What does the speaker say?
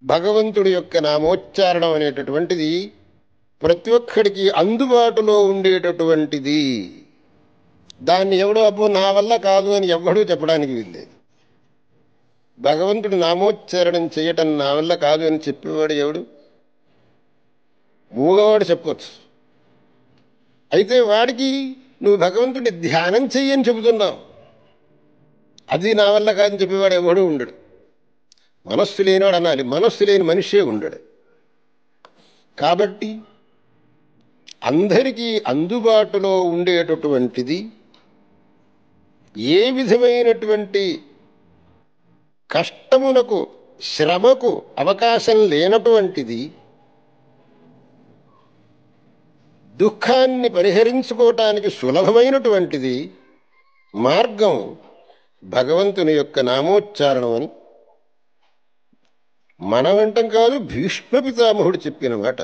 భగవంతుడి యొక్క నామోచ్చారణం అనేటటువంటిది ప్రతి ఒక్కడికి అందుబాటులో ఉండేటటువంటిది. దాన్ని ఎవడో అబ్బో నా వల్ల కాదు అని ఎవ్వడూ చెప్పడానికి వీల్లేదు. భగవంతుడి నామోచ్చారణం చేయటం నా వల్ల కాదు అని చెప్పేవాడు ఎవడు? మూగవాడు చెప్పొచ్చు. అయితే వాడికి నువ్వు భగవంతుడి ధ్యానం చెయ్యని చెబుతున్నావు, అది నా వల్ల కాదని చెప్పేవాడు ఎవడూ ఉండడు. మనస్సు లేనివాడు అనాలి, మనస్సు లేని మనిషే ఉండడు. కాబట్టి అందరికీ అందుబాటులో ఉండేటటువంటిది, ఏ విధమైనటువంటి కష్టమునకు శ్రమకు అవకాశం లేనటువంటిది, దుఃఖాన్ని పరిహరించుకోవటానికి సులభమైనటువంటిది మార్గం భగవంతుని యొక్క నామోచ్చారణం అని మన వెంటం కాదు, భీష్మ పితామహుడు చెప్పిన మాట.